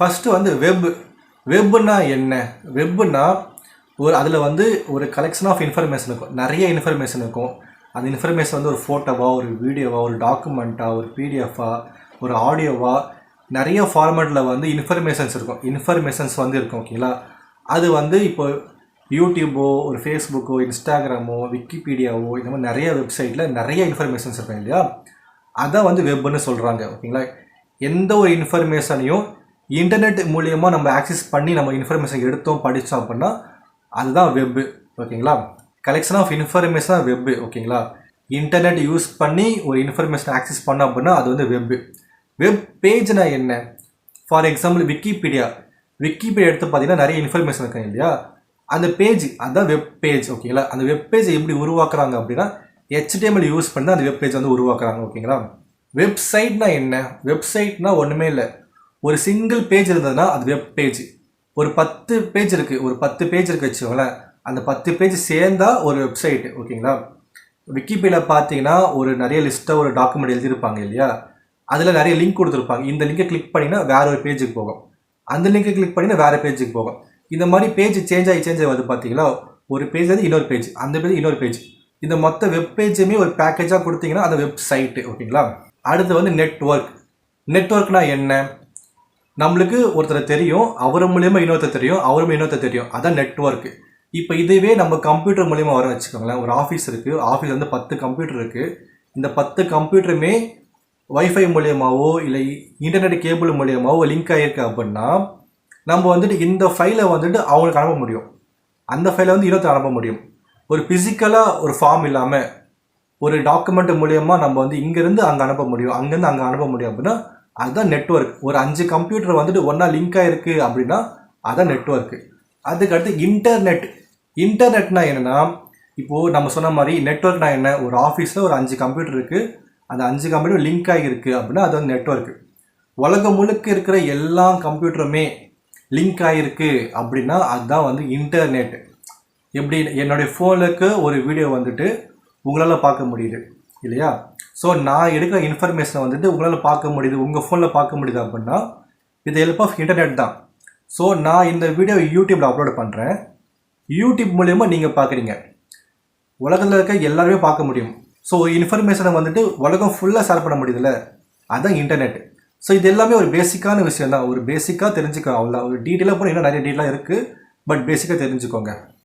First வந்து வெப்புன்னா என்ன? வெப்புன்னா அதில் வந்து ஒரு கலெக்ஷன் ஆஃப் இன்ஃபர்மேஷன் இருக்கும், நிறைய இன்ஃபர்மேஷன் இருக்கும். அந்த இன்ஃபர்மேஷன் வந்து ஒரு ஃபோட்டோவா, ஒரு வீடியோவா, ஒரு டாக்குமெண்ட்டா, ஒரு பிடிஎஃபா, ஒரு ஆடியோவா, நிறைய ஃபார்மேட்டில் வந்து இன்ஃபர்மேஷன்ஸ் வந்து இருக்கும். ஓகேங்களா? அது வந்து இப்போ யூடியூபோ, ஒரு ஃபேஸ்புக்கோ, இன்ஸ்டாகிராமோ, விக்கிபீடியாவோ, இந்த மாதிரி நிறைய வெப்சைட்டில் நிறைய இன்ஃபர்மேஷன்ஸ் இருக்கும் இல்லையா? அதான் வந்து வெப்புன்னு சொல்கிறாங்க. ஓகேங்களா? எந்த ஒரு இன்ஃபர்மேஷனையும் இன்டர்நெட் மூலியமாக நம்ம ஆக்சஸ் பண்ணி நம்ம இன்ஃபர்மேஷன் எடுத்தோம், படித்தோம் அப்படின்னா அதுதான் வெப்பு. ஓகேங்களா? கலெக்ஷன் ஆஃப் இன்ஃபர்மேஷன் தான் வெப்பு. ஓகேங்களா? இன்டர்நெட் யூஸ் பண்ணி ஒரு இன்ஃபர்மேஷன் ஆக்சஸ் பண்ணோம் அப்படின்னா அது வந்து வெப்பு. வெப் பேஜ்னா என்ன? ஃபார் எக்ஸாம்பிள் விக்கிபீடியா எடுத்து பார்த்தீங்கன்னா நிறைய இன்ஃபர்மேஷன் இருக்கும் இல்லையா? அந்த பேஜ் அதுதான் வெப் பேஜ். ஓகேங்களா? அந்த வெப் பேஜை எப்படி உருவாக்குறாங்க அப்படின்னா HTML யூஸ் பண்ணி அந்த வெப் பேஜ் வந்து உருவாக்குறாங்க. ஓகேங்களா? வெப்சைட்னா என்ன? வெப்சைட்னா ஒன்றுமே இல்லை, ஒரு சிங்கிள் பேஜ் இருந்ததுன்னா அது வெப் பேஜ். ஒரு 10 பேஜ் இருக்குது, ஒரு 10 பேஜ் இருக்குது வச்சுக்கோங்களேன், அந்த 10 பேஜ் சேர்ந்தா ஒரு வெப்சைட்டு. ஓகேங்களா? விக்கிபீடியா பார்த்தீங்கன்னா ஒரு நிறைய லிஸ்ட்டாக ஒரு டாக்குமெண்ட் எழுதியிருப்பாங்க இல்லையா? அதில் நிறைய லிங்க் கொடுத்துருப்பாங்க. இந்த லிங்கை கிளிக் பண்ணிங்கன்னா வேற ஒரு பேஜுக்கு போகும், அந்த லிங்கை கிளிக் பண்ணிங்கன்னா வேறு பேஜுக்கு போகும். இந்த மாதிரி பேஜ் சேஞ்ச் ஆகி வருது பார்த்தீங்களா? ஒரு பேஜ் வந்து இன்னொரு பேஜ், அந்த பேஜ் இன்னொரு பேஜ், இந்த மொத்த வெப் பேஜுமே ஒரு பேக்கேஜாக கொடுத்தீங்கன்னா அந்த வெப்சைட்டு. ஓகேங்களா? அடுத்து வந்து நெட்வொர்க்னா என்ன? நம்மளுக்கு ஒருத்தர் தெரியும், அவர் மூலியமாக இன்னொருத்தர் தெரியும், அவரும் இன்னொருத்தர் தெரியும், அதான் நெட்வொர்க். இப்போ இதுவே நம்ம கம்ப்யூட்டர் மூலியமாக வர வச்சுக்கோங்களேன். ஒரு ஆஃபீஸ் இருக்குது, ஆஃபீஸ் வந்து 10 கம்ப்யூட்டர் இருக்குது. இந்த 10 கம்ப்யூட்டருமே வைஃபை மூலியமாகவோ இல்லை இன்டர்நெட் கேபிள் மூலியமாகவோ லிங்க் ஆகிருக்கு அப்படின்னா நம்ம வந்துட்டு இந்த ஃபைலை வந்துட்டு அவங்களுக்கு அனுப்ப முடியும், அந்த ஃபைலை வந்து இன்னொருத்தர் அனுப்ப முடியும். ஒரு ஃபிசிக்கலாக ஒரு ஃபார்ம் இல்லாமல் ஒரு டாக்குமெண்ட் மூலியமாக நம்ம வந்து இங்கேருந்து அங்கே அனுப்ப முடியும், அங்கேருந்து அங்கே அனுப்ப முடியும் அப்படின்னா அதுதான் நெட்வொர்க். ஒரு 5 கம்ப்யூட்டர் வந்துட்டு ஒன்றா லிங்க் ஆகிருக்கு அப்படின்னா அதுதான் நெட்வொர்க்கு. அதுக்கடுத்து இன்டர்நெட்னா என்னென்னா, இப்போது நம்ம சொன்ன மாதிரி நெட்வொர்க்னா என்ன? ஒரு ஆஃபீஸில் ஒரு 5 கம்ப்யூட்டர் இருக்குது, அந்த 5 கம்ப்யூட்டர் லிங்க் ஆகிருக்கு அப்படின்னா அது வந்து நெட்வொர்க்கு. உலகம் முழுக்க இருக்கிற எல்லா கம்ப்யூட்டருமே லிங்க் ஆகிருக்கு அப்படின்னா அதுதான் வந்து இன்டர்நெட். எப்படி என்னுடைய ஃபோனுக்கு ஒரு வீடியோ வந்துட்டு உங்களால் பார்க்க முடியுது இல்லையா? ஸோ நான் எடுக்கிற இன்ஃபர்மேஷனை வந்துட்டு உங்களால் பார்க்க முடியுது, உங்கள் ஃபோனில் பார்க்க முடியுது அப்படின்னா இது ஹெல்ப் ஆஃப் இன்டர்நெட் தான். ஸோ நான் இந்த வீடியோ யூடியூப்பில் அப்லோட் பண்ணுறேன், யூடியூப் மூலயமா நீங்கள் பார்க்குறீங்க, உலகத்தில் இருக்க எல்லாருமே பார்க்க முடியும். ஸோ இன்ஃபர்மேஷனை வந்துட்டு உலகம் ஃபுல்லாக ஷேர் பண்ண முடியுதுல்ல, அதுதான் இன்டர்நெட். ஸோ இது எல்லாமே ஒரு பேசிக்கான விஷயம் தான், ஒரு பேசிக்காக தெரிஞ்சுக்கோ, அவ்வளோ ஒரு டீட்டெயிலாக போனால் இன்னும் நிறைய டீட்டெயிலாக இருக்குது, பட் பேசிக்காக தெரிஞ்சுக்கோங்க.